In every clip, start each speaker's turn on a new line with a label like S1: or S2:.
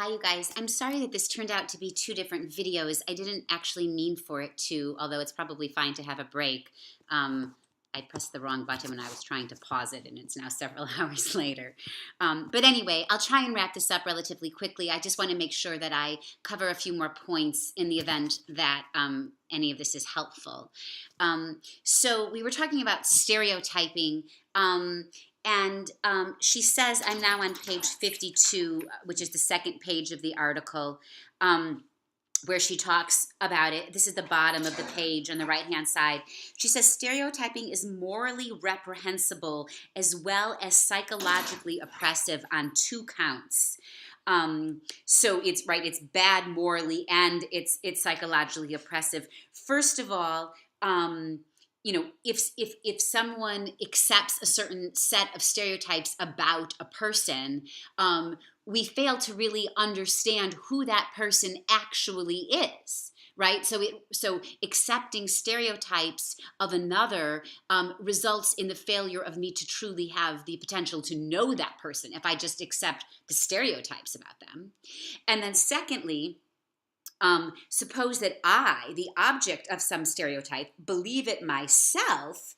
S1: Hi, you guys. I'm sorry that this turned out to be two different videos. I didn't actually mean for it to, although it's probably fine to have a break. I pressed the wrong button when I was trying to pause it, and it's now several hours later. But anyway, I'll try and wrap this up relatively quickly. I just want to make sure that I cover a few more points in the event that any of this is helpful. So we were talking about stereotyping. And she says, I'm now on page 52, which is the second page of the article, where she talks about it. This is the bottom of the page on the right-hand side. She says, stereotyping is morally reprehensible as well as psychologically oppressive on two counts. So it's right, it's bad morally and it's psychologically oppressive. First of all, if someone accepts a certain set of stereotypes about a person, we fail to really understand who that person actually is, right? So accepting stereotypes of another results in the failure of me to truly have the potential to know that person if I just accept the stereotypes about them. And then secondly, suppose that I, the object of some stereotype, believe it myself,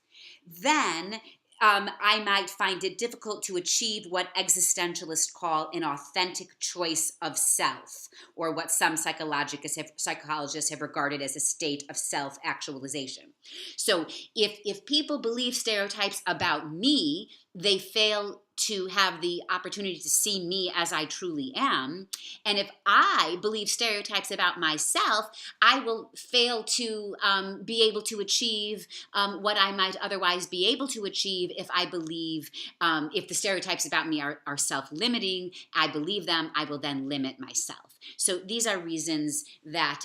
S1: then I might find it difficult to achieve what existentialists call an authentic choice of self, or what some psychologists have regarded as a state of self-actualization. So if people believe stereotypes about me, they fail to have the opportunity to see me as I truly am. And if I believe stereotypes about myself, I will fail to be able to achieve what I might otherwise be able to achieve if I believe, if the stereotypes about me are self-limiting, I believe them, I will then limit myself. So these are reasons that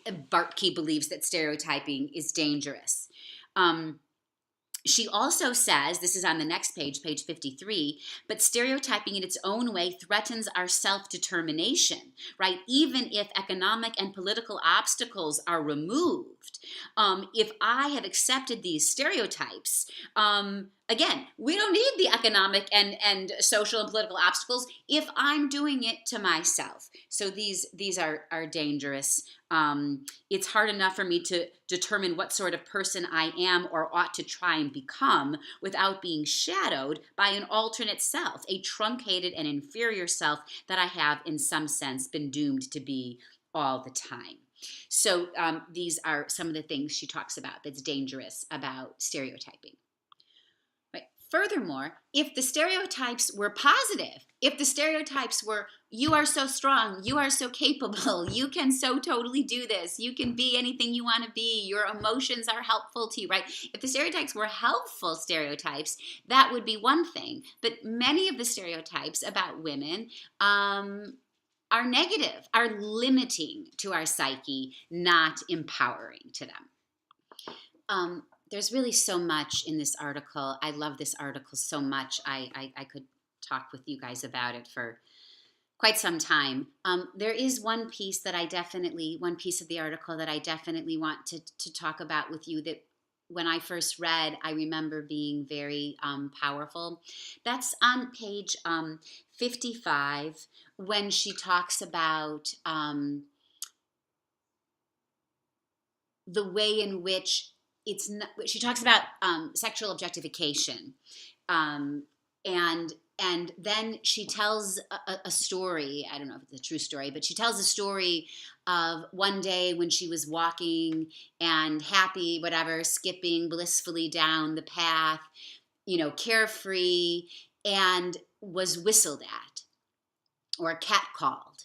S1: Bartky believes that stereotyping is dangerous. She also says, this is on the next page, page 53, but stereotyping in its own way threatens our self-determination, right? Even if economic and political obstacles are removed. If I have accepted these stereotypes, again, we don't need the economic and social and political obstacles if I'm doing it to myself. So these are dangerous. It's hard enough for me to determine what sort of person I am or ought to try and become without being shadowed by an alternate self, a truncated and inferior self that I have in some sense been doomed to be all the time. So these are some of the things she talks about that's dangerous about stereotyping. Furthermore, if the stereotypes were positive, if the stereotypes were, you are so strong, you are so capable, you can so totally do this, you can be anything you want to be, your emotions are helpful to you, right? If the stereotypes were helpful stereotypes, that would be one thing. But many of the stereotypes about women are negative, are limiting to our psyche, not empowering to them. There's really so much in this article. I love this article so much. I could talk with you guys about it for quite some time. There is one piece of the article that I definitely want to talk about with you that when I first read, I remember being very powerful. That's on page 55 when she talks about the way in which she talks about sexual objectification, and then she tells a story. I don't know if it's a true story, but she tells a story of one day when she was walking and happy, whatever, skipping blissfully down the path, carefree, and was whistled at or catcalled.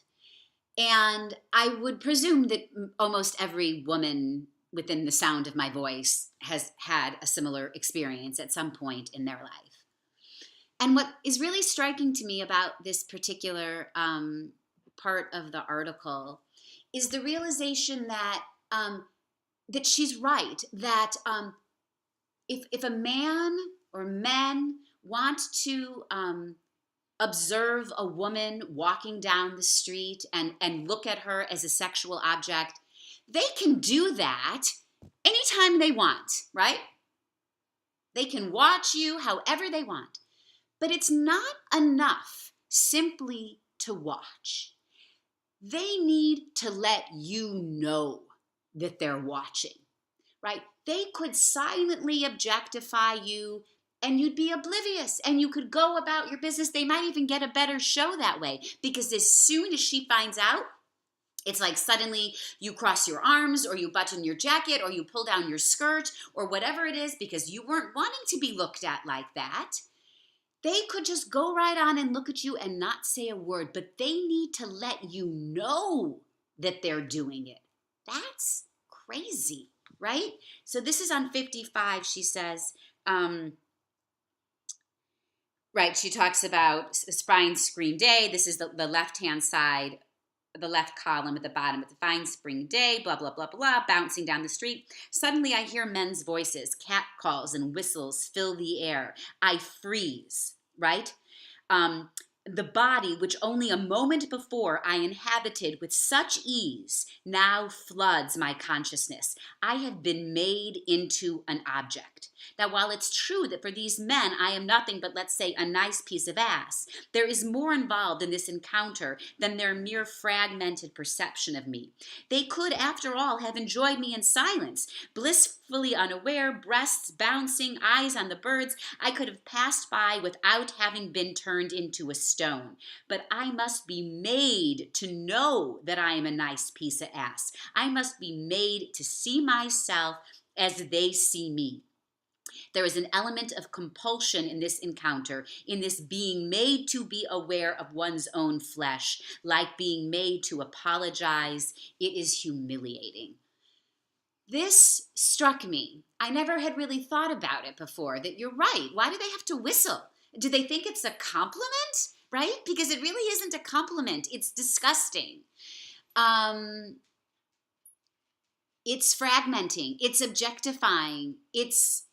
S1: And I would presume that almost every woman within the sound of my voice has had a similar experience at some point in their life. And what is really striking to me about this particular part of the article is the realization that that she's right, that if a man or men want to observe a woman walking down the street and look at her as a sexual object, they can do that anytime they want, right? They can watch you however they want. But it's not enough simply to watch. They need to let you know that they're watching, right? They could silently objectify you and you'd be oblivious and you could go about your business. They might even get a better show that way, because as soon as she finds out, it's like suddenly you cross your arms or you button your jacket or you pull down your skirt or whatever it is, because you weren't wanting to be looked at like that. They could just go right on and look at you and not say a word, but they need to let you know that they're doing it. That's crazy, right? So this is on 55. She says, right, she talks about Fine Spring Day. This is the left-hand side, the left column at the bottom. It's a fine spring day, blah, blah, blah, blah, bouncing down the street. Suddenly I hear men's voices, cat calls and whistles fill the air. I freeze, right? The body, which only a moment before I inhabited with such ease, now floods my consciousness. I have been made into an object. Now, while it's true that for these men I am nothing but, let's say, a nice piece of ass, there is more involved in this encounter than their mere fragmented perception of me. They could, after all, have enjoyed me in silence, blissfully unaware, breasts bouncing, eyes on the birds. I could have passed by without having been turned into a stone. But I must be made to know that I am a nice piece of ass. I must be made to see myself as they see me. There is an element of compulsion in this encounter, in this being made to be aware of one's own flesh, like being made to apologize. It is humiliating. This struck me. I never had really thought about it before, that you're right. Why do they have to whistle? Do they think it's a compliment? Right? Because it really isn't a compliment. It's disgusting. It's fragmenting. It's objectifying. It's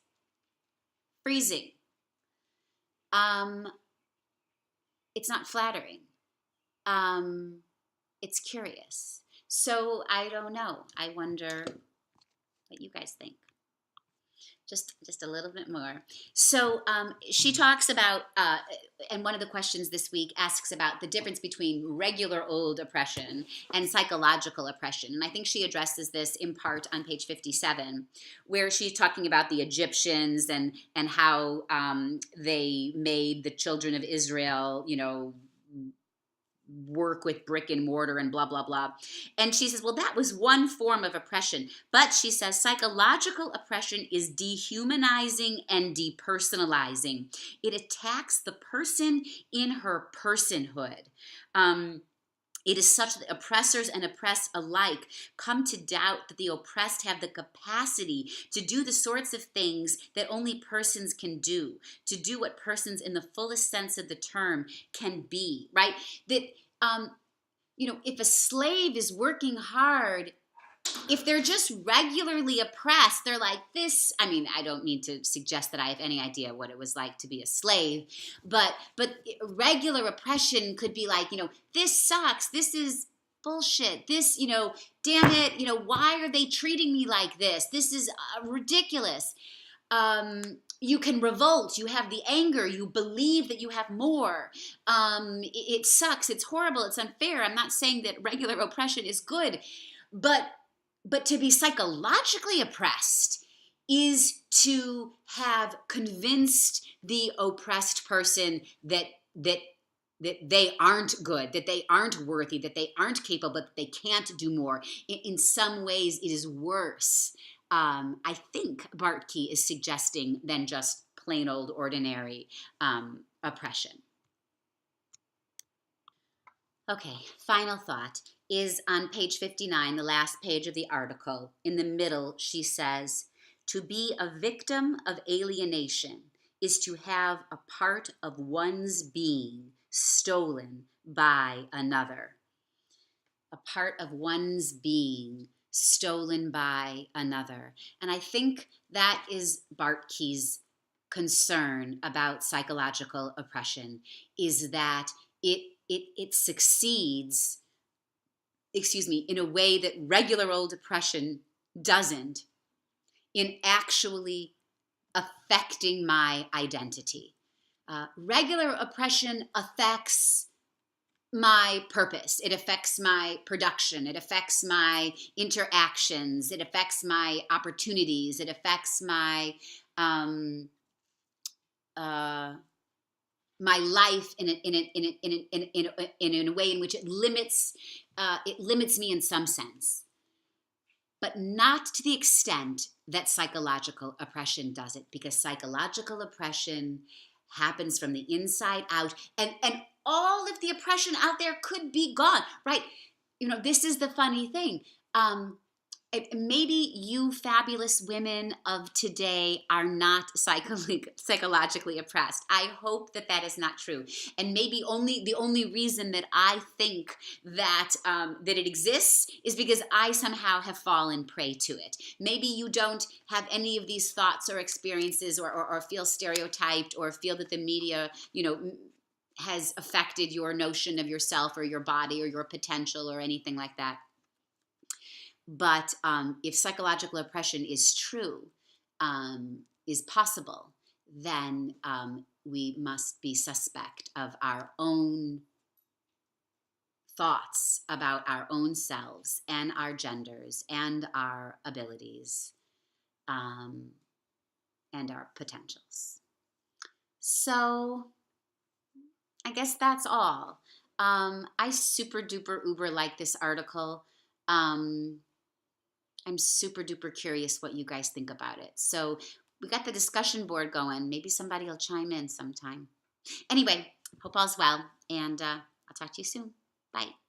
S1: freezing. It's not flattering. It's curious. So I don't know. I wonder what you guys think. Just a little bit more. So she talks about, and one of the questions this week asks about the difference between regular old oppression and psychological oppression. And I think she addresses this in part on page 57, where she's talking about the Egyptians and how they made the children of Israel, work with brick and mortar and blah, blah, blah. And she says, well, that was one form of oppression. But she says psychological oppression is dehumanizing and depersonalizing. It attacks the person in her personhood. It is such that oppressors and oppressed alike come to doubt that the oppressed have the capacity to do the sorts of things that only persons can do, to do what persons in the fullest sense of the term can be, right? That, if a slave is working hard, if they're just regularly oppressed, they're like this. I mean, I don't mean to suggest that I have any idea what it was like to be a slave, but regular oppression could be like, this sucks. This is bullshit. This, damn it. Why are they treating me like this? This is ridiculous. You can revolt. You have the anger. You believe that you have more. It sucks. It's horrible. It's unfair. I'm not saying that regular oppression is good, but to be psychologically oppressed is to have convinced the oppressed person that they aren't good, that they aren't worthy, that they aren't capable, that they can't do more. In some ways, it is worse, I think Bartky is suggesting, than just plain old ordinary oppression. Okay, final thought is on page 59, the last page of the article. In the middle, she says, to be a victim of alienation is to have a part of one's being stolen by another. A part of one's being stolen by another. And I think that is Bartky's concern about psychological oppression, is that it succeeds, in a way that regular old oppression doesn't, in actually affecting my identity. Regular oppression affects my purpose. It affects my production. It affects my interactions. It affects my opportunities. It affects um, uh, my life in a way in which it limits me in some sense, but not to the extent that psychological oppression does it, because psychological oppression happens from the inside out, and all of the oppression out there could be gone, right? This is the funny thing. Maybe you fabulous women of today are not psychologically oppressed. I hope that that is not true. And maybe the only reason that I think that that it exists is because I somehow have fallen prey to it. Maybe you don't have any of these thoughts or experiences, or feel stereotyped, or feel that the media, has affected your notion of yourself or your body or your potential or anything like that. But if psychological oppression is true, is possible, then we must be suspect of our own thoughts about our own selves and our genders and our abilities, and our potentials. So I guess that's all. I super duper uber like this article. I'm super duper curious what you guys think about it. So we got the discussion board going. Maybe somebody will chime in sometime. Anyway, hope all's well, and I'll talk to you soon. Bye.